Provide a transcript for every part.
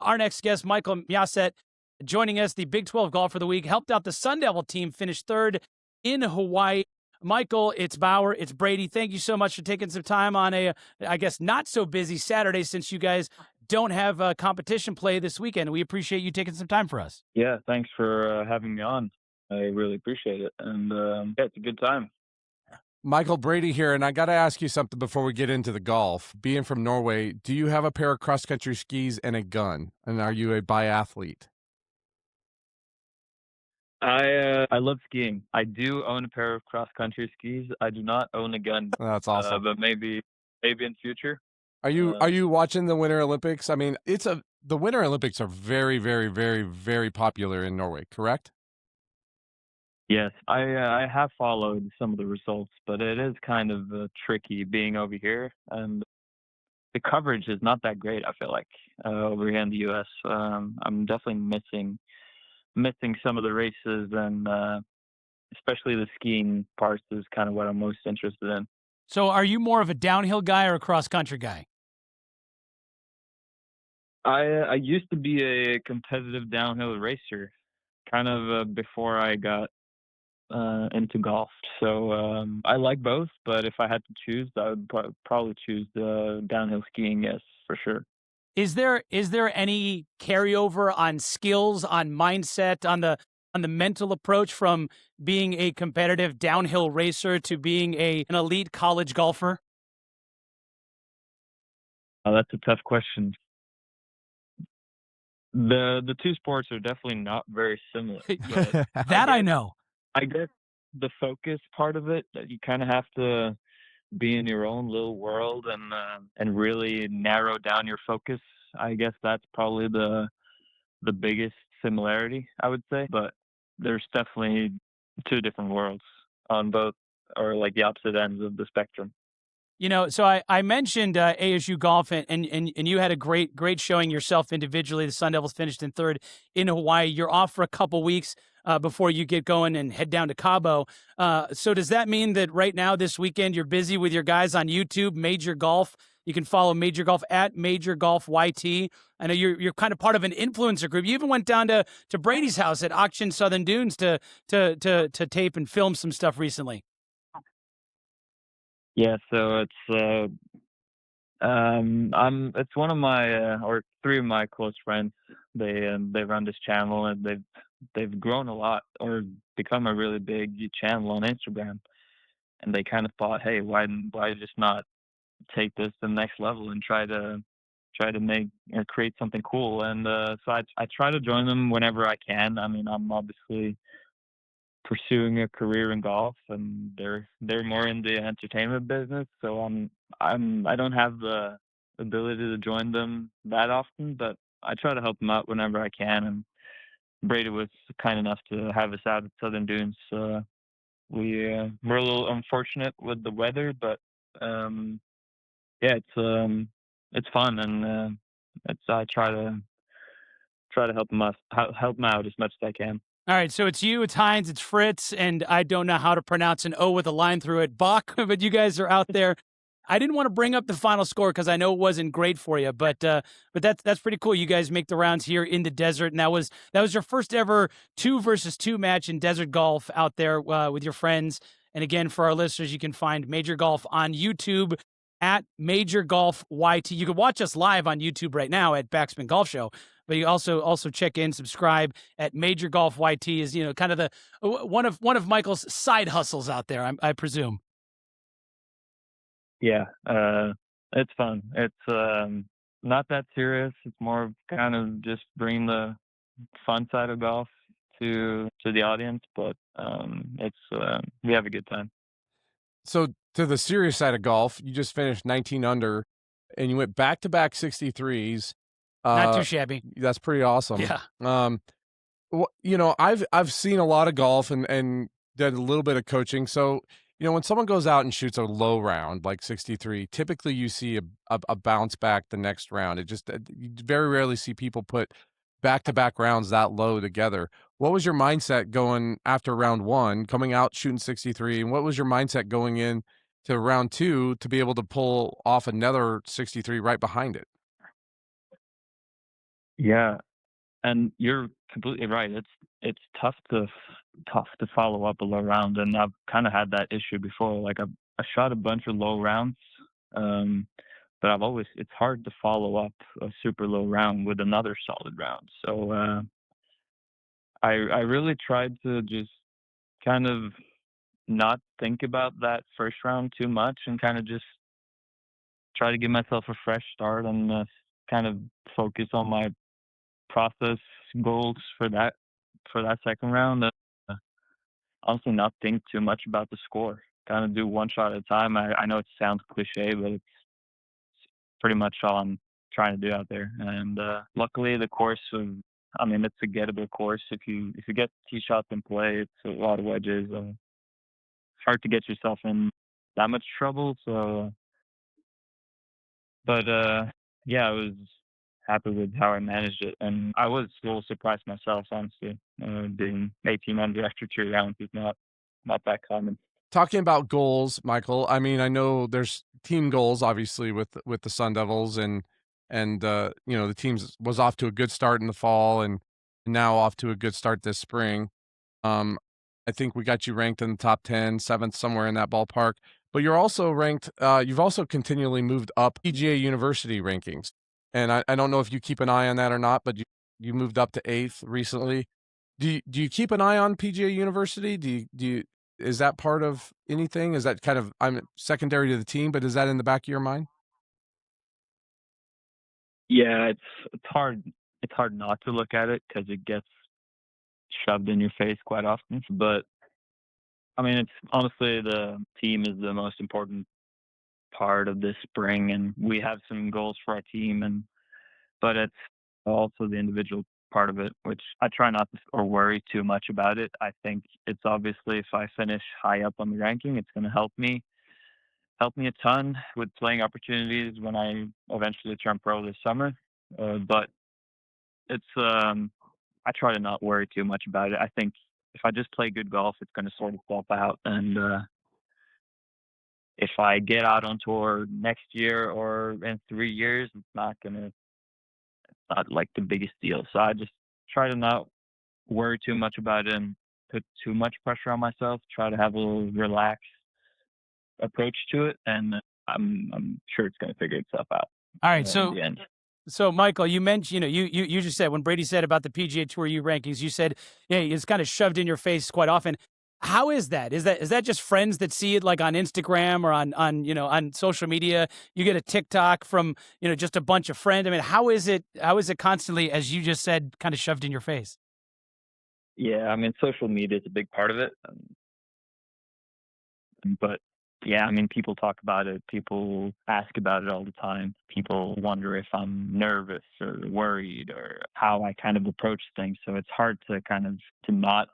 Our next guest, Michael Mjaaseth, joining us, the Big 12 Golfer of the Week, helped out the Sun Devil team finish third in Hawaii. Michael, it's Bauer, it's Brady. Thank you so much for taking some time on a, I guess, not so busy Saturday since you guys don't have a competition play this weekend. We appreciate you taking some time for us. Yeah, thanks for having me on. I really appreciate it. And yeah, it's a good time. Michael, Brady here, and I got to ask you something before we get into the golf. Being from Norway, do you have a pair of cross-country skis and a gun? And are you a biathlete? I love skiing. I do own a pair of cross country skis. I do not own a gun, That's awesome. but maybe in future. Are you watching the Winter Olympics? I mean, the Winter Olympics are very, very, very, very popular in Norway, correct? Yes, I have followed some of the results, but it is kind of tricky being over here, and the coverage is not that great. I feel like over here in the U.S. I'm definitely missing some of the races, and especially the skiing parts is kind of what I'm most interested in. So are you more of a downhill guy or a cross-country guy? I used to be a competitive downhill racer, kind of before I got into golf. So I like both, but if I had to choose, I would probably choose the downhill skiing. Yes, for sure. Is there any carryover on skills, on mindset, on the mental approach from being a competitive downhill racer to being an elite college golfer? That's a tough question. The two sports are definitely not very similar. But That I know. I guess the focus part of it, that you kind of have to be in your own little world and really narrow down your focus. I guess that's probably the biggest similarity, I would say. But there's definitely two different worlds on both, or like the opposite ends of the spectrum. You know, so I mentioned ASU golf, and you had a great showing yourself individually. The Sun Devils finished in third in Hawaii. You're off for a couple weeks before you get going and head down to Cabo. So does that mean that right now this weekend you're busy with your guys on YouTube, Major Golf? You can follow Major Golf at Major Golf YT. I know you're kind of part of an influencer group. You even went down to Brady's house at Auction Southern Dunes to tape and film some stuff recently. Yeah, so it's one of my or three of my close friends. They run this channel, and they've grown a lot, or become a really big channel on Instagram. And they kind of thought, hey, why just not take this to the next level and try to make or create something cool? And so I try to join them whenever I can. I mean, I'm obviously pursuing a career in golf, and they're more in the entertainment business, so I don't have the ability to join them that often, but I try to help them out whenever I can. And Brady was kind enough to have us out at Southern Dunes. We're a little unfortunate with the weather, but yeah, it's fun, and I try to help them out as much as I can. All right, so it's you, it's Heinz, it's Fritz, and I don't know how to pronounce an O with a line through it, Bach, but you guys are out there. I didn't want to bring up the final score because I know it wasn't great for you, but that's pretty cool. You guys make the rounds here in the desert, and that was your first ever 2-versus-2 match in desert golf out there with your friends. And again, for our listeners, you can find Major Golf on YouTube at Major Golf YT. You can watch us live on YouTube right now at Backspin Golf Show, but you also check in, subscribe at Major Golf YT. Is kind of the one of Michael's side hustles out there, I presume. Yeah, it's fun. It's not that serious. It's more of kind of just bringing the fun side of golf to the audience, but we have a good time. So to the serious side of golf, you just finished 19 under, and you went back-to-back 63s. Not too shabby. That's pretty awesome. Yeah. I've seen a lot of golf and did a little bit of coaching. So, when someone goes out and shoots a low round like 63, typically you see a bounce back the next round. You very rarely see people put back-to-back rounds that low together. What was your mindset going after round one, coming out shooting 63, and what was your mindset going in to round two to be able to pull off another 63 right behind it? Yeah, and you're completely right. It's tough to follow up a low round, and I've kind of had that issue before. Like I shot a bunch of low rounds, um, but it's hard to follow up a super low round with another solid round. So I really tried to just kind of not think about that first round too much and kind of just try to give myself a fresh start and kind of focus on my process goals for that second round. Honestly, not think too much about the score. Kind of do one shot at a time. I know it sounds cliche, but it's pretty much all I'm trying to do out there. And luckily, I mean, it's a gettable course. If you get tee shots in play, it's a lot of wedges. It's hard to get yourself in that much trouble. So, but yeah, I was happy with how I managed it, and I was a little surprised myself, honestly. Being 18 under after 2 rounds is not that common. Talking about goals, Michael, I mean, I know there's team goals obviously with the Sun Devils and you know, the teams was off to a good start in the fall and now off to a good start this spring. Um, I think we got you ranked in the top 10, 7th, somewhere in that ballpark. But you're also ranked, you've also continually moved up PGA University rankings. And I don't know if you keep an eye on that or not, but you moved up to 8th recently. Do you keep an eye on PGA University? Is that part of anything? Is that kind of I'm secondary to the team, but is that in the back of your mind? Yeah, it's hard not to look at it because it gets shoved in your face quite often. But I mean, it's honestly the team is the most important part of this spring, and we have some goals for our team, and but it's also the individual part of it, which I try not to or worry too much about it. I think it's obviously if I finish high up on the ranking, it's going to help me a ton with playing opportunities when I eventually turn pro this summer. But it's I try to not worry too much about it. I think if I just play good golf, it's going to sort itself out. And if I get out on tour next year or in 3 years, not like the biggest deal. So I just try to not worry too much about it and put too much pressure on myself. Try to have a little relaxed approach to it, and I'm sure it's going to figure itself out All right, in so the end. So, Michael, you mentioned, you just said when Brady said about the PGA Tour U rankings, you said, yeah, it's kind of shoved in your face quite often. How is that? Is that just friends that see it like on Instagram or on social media? You get a TikTok from, just a bunch of friends. I mean, how is it constantly, as you just said, kind of shoved in your face? Yeah, I mean, social media is a big part of it. But yeah, I mean, people talk about it. People ask about it all the time. People wonder if I'm nervous or worried or how I kind of approach things. So it's hard to kind of to not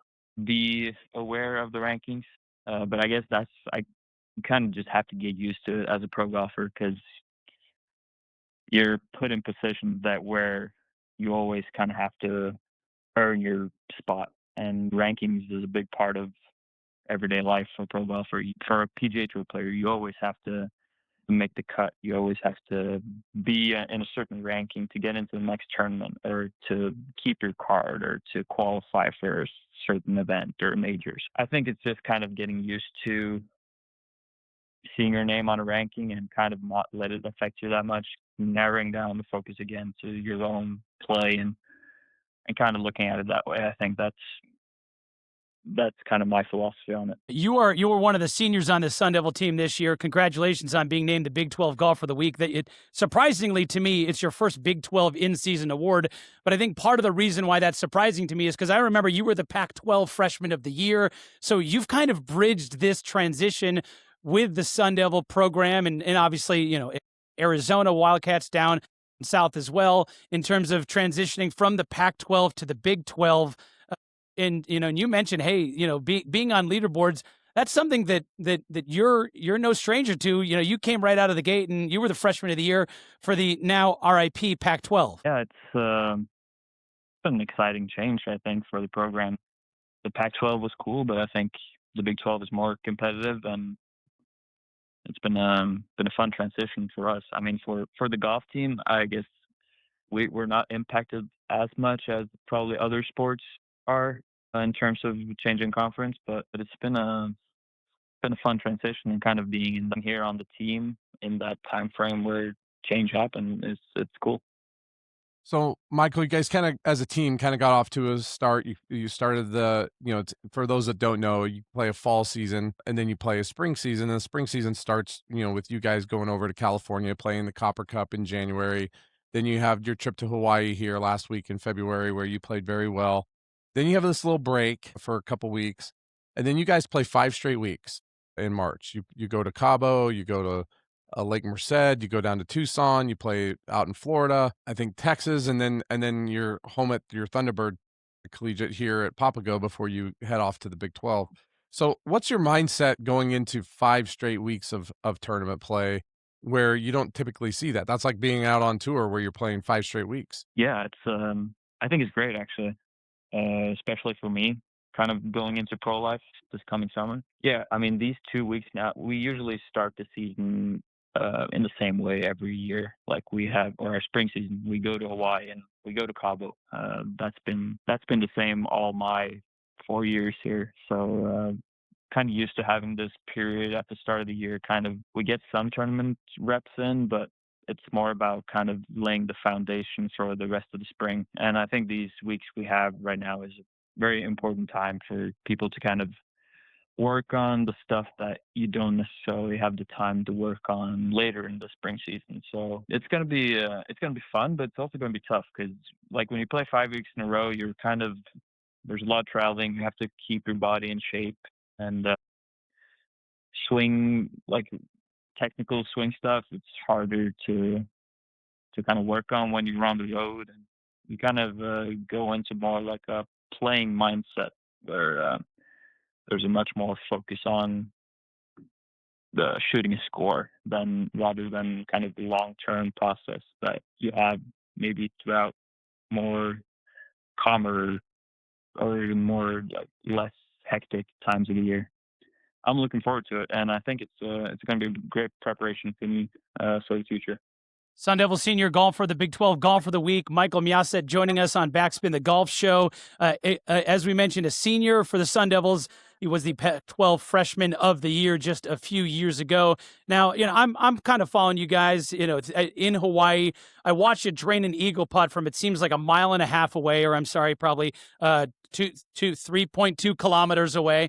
be aware of the rankings. But I guess I kind of just have to get used to it as a pro golfer because you're put in positions that where you always kind of have to earn your spot, and rankings is a big part of everyday life for a pro golfer. For a PGA Tour player, you always have to make the cut. You always have to be in a certain ranking to get into the next tournament, or to keep your card, or to qualify for a certain event or majors. I think it's just kind of getting used to seeing your name on a ranking and kind of not let it affect you that much, narrowing down the focus again to your own play and kind of looking at it that way. I think that's kind of my philosophy on it. You were one of the seniors on the Sun Devil team this year. Congratulations on being named the Big 12 Golfer of the Week. Surprisingly to me, it's your first Big 12 in-season award. But I think part of the reason why that's surprising to me is because I remember you were the Pac-12 Freshman of the Year. So you've kind of bridged this transition with the Sun Devil program, and obviously, Arizona Wildcats down south as well in terms of transitioning from the Pac-12 to the Big 12. And you mentioned, hey, being on leaderboards, that's something that you're no stranger to. You came right out of the gate and you were the freshman of the year for the now RIP Pac-12. Yeah, it's been an exciting change, I think, for the program. The Pac-12 was cool, but I think the Big 12 is more competitive, and it's been a fun transition for us. I mean, for the golf team, I guess we're not impacted as much as probably other sports are in terms of changing conference, but it's been a fun transition and kind of being in here on the team in that time frame where change happened. It's cool. So, Michael, you guys kind of, as a team, kind of got off to a start. You started for those that don't know, you play a fall season and then you play a spring season. And the spring season starts, with you guys going over to California, playing the Copper Cup in January. Then you have your trip to Hawaii here last week in February, where you played very well. Then you have this little break for a couple weeks, and then you guys play 5 straight weeks in March. You go to Cabo, you go to Lake Merced, you go down to Tucson, you play out in Florida, I think Texas, and then you're home at your Thunderbird collegiate here at Papago before you head off to the Big 12. So what's your mindset going into 5 straight weeks of tournament play where you don't typically see that? That's like being out on tour where you're playing 5 straight weeks. Yeah, I think it's great actually, especially for me, kind of going into pro life this coming summer. Yeah, I mean these 2 weeks now, we usually start the season in the same way every year. Like we have, or our spring season, we go to Hawaii and we go to Cabo. That's been the same all my 4 years here. So kind of used to having this period at the start of the year. Kind of we get some tournament reps in, but it's more about kind of laying the foundation for the rest of the spring. And I think these weeks we have right now is a very important time for people to kind of work on the stuff that you don't necessarily have the time to work on later in the spring season. So it's gonna be fun, but it's also gonna be tough because like when you play 5 weeks in a row, you're kind of there's a lot of traveling. You have to keep your body in shape and swing like technical swing stuff. It's harder to kind of work on when you're on the road, and you kind of go into more like a playing mindset where there's a much more focus on the shooting a score than rather than kind of the long-term process that you have maybe throughout more calmer or even more like less hectic times of the year. I'm looking forward to it, and I think it's going to be great preparation for me for the future. Sun Devil Senior Golfer, the Big 12 Golf of the Week, Michael Mjaaseth joining us on Backspin, the golf show. As we mentioned, a senior for the Sun Devils. He was the Pac-12 Freshman of the Year just a few years ago. Now, I'm kind of following you guys. It's in Hawaii. I watched it drain an eagle putt from it seems like a mile and a half away, or I'm sorry, probably 3.2 kilometers away.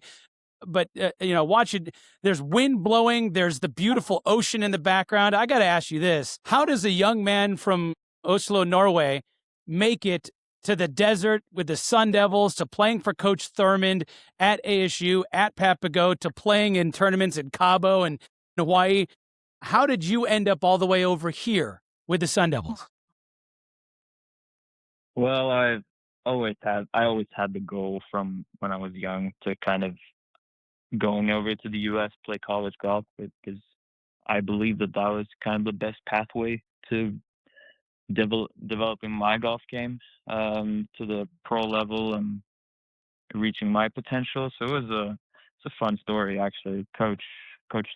But watch it. There's wind blowing. There's the beautiful ocean in the background. I got to ask you this: how does a young man from Oslo, Norway, make it to the desert with the Sun Devils, to playing for Coach Thurmond at ASU, at Papago, to playing in tournaments in Cabo and Hawaii? How did you end up all the way over here with the Sun Devils? Well, I always had the goal from when I was young to kind of going over to the U.S. play college golf because I believe that that was kind of the best pathway to developing my golf game to the pro level and reaching my potential. So it's a fun story actually. Coach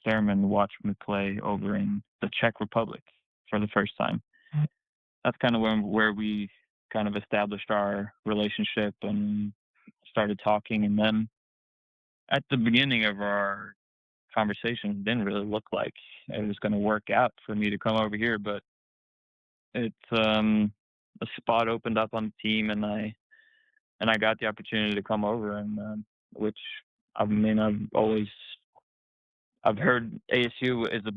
Thurman watched me play over in the Czech Republic for the first time. That's kind of where we kind of established our relationship and started talking. And then at the beginning of our conversation, it didn't really look like it was going to work out for me to come over here, but it's a spot opened up on the team, and I got the opportunity to come over, and which I mean I've heard ASU it's a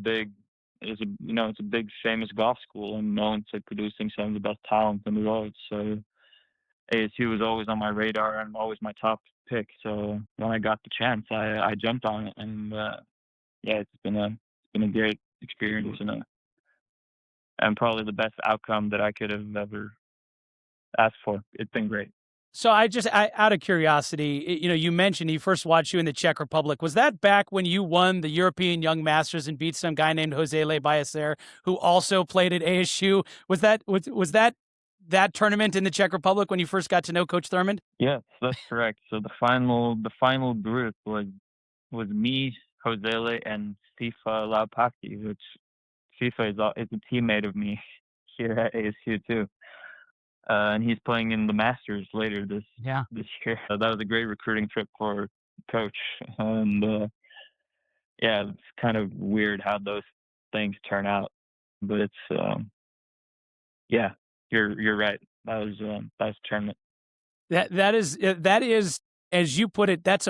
big famous golf school and known to producing some of the best talent in the world. So ASU was always on my radar and always my top pick. So when I got the chance, I jumped on it, and yeah, it's been a great experience and probably the best outcome that I could have ever asked for. It's been great. So out of curiosity, you mentioned he first watched you in the Czech Republic. Was that back when you won the European Young Masters and beat some guy named Jose Le Ballester, who also played at ASU? Was that tournament in the Czech Republic when you first got to know Coach Thurmond? Yes, that's correct. So the final group was me, Josele, and FIFA Laupaki, which FIFA is a teammate of me here at ASU too. and he's playing in the Masters later this Yeah. year. That was a great recruiting trip for coach, and yeah, it's kind of weird how those things turn out, but it's yeah, you're right. That was a tournament. That is, as you put it, that's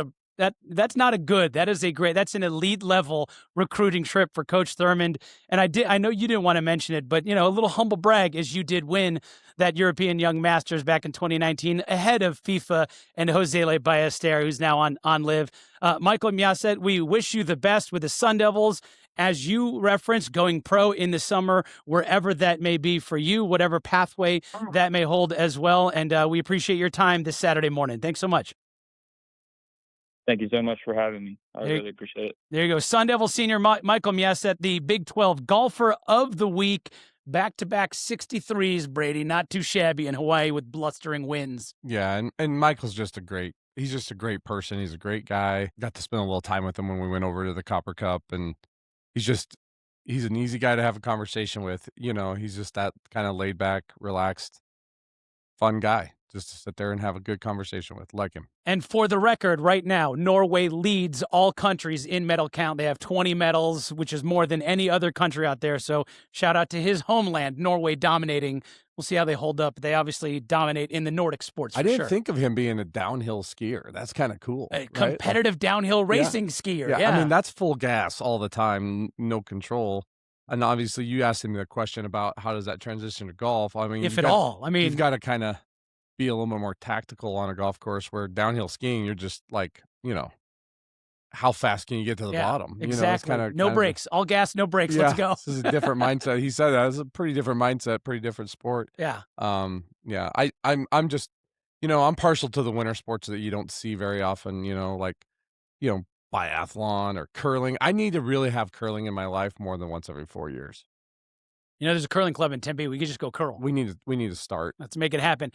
not a good. That is a great. That's an elite level recruiting trip for Coach Thurmond. And I know you didn't want to mention it, but a little humble brag as you did win that European Young Masters back in 2019 ahead of FIFA and Jose Le Ballester, who's now on Live. Michael Mjaaseth, we wish you the best with the Sun Devils. As you referenced, going pro in the summer, wherever that may be for you, whatever pathway that may hold as well. And we appreciate your time this Saturday morning. Thanks so much. Thank you so much for having me. I really appreciate it. There you go. Sun Devil senior Michael Mjaaseth, the Big 12 golfer of the week. Back-to-back 63s, Brady. Not too shabby in Hawaii with blustering winds. Yeah, and Michael's just he's just a great person. He's a great guy. Got to spend a little time with him when we went over to the Copper Cup, and he's an easy guy to have a conversation with. He's just that kind of laid back, relaxed, fun guy just to sit there and have a good conversation with, like him. And for the record, right now, Norway leads all countries in medal count. They have 20 medals, which is more than any other country out there. So shout out to his homeland, Norway dominating. We'll see how they hold up. They obviously dominate in the Nordic sports. I didn't think of him being a downhill skier. That's kind of cool. A competitive downhill racing skier. Yeah. I mean, that's full gas all the time, no control. And obviously, you asked him the question about how does that transition to golf. I mean, if at all. I mean, you've got to kind of be a little bit more tactical on a golf course, where downhill skiing, you're just like, how fast can you get to the bottom? Exactly. No brakes. All gas, no brakes. Let's go. This is a different mindset. He said that. It's a pretty different mindset, pretty different sport. Yeah. Yeah. I'm just, I'm partial to the winter sports that you don't see very often, like, biathlon or curling. I need to really have curling in my life more than once every 4 years. There's a curling club in Tempe. We could just go curl. We need to start. Let's make it happen.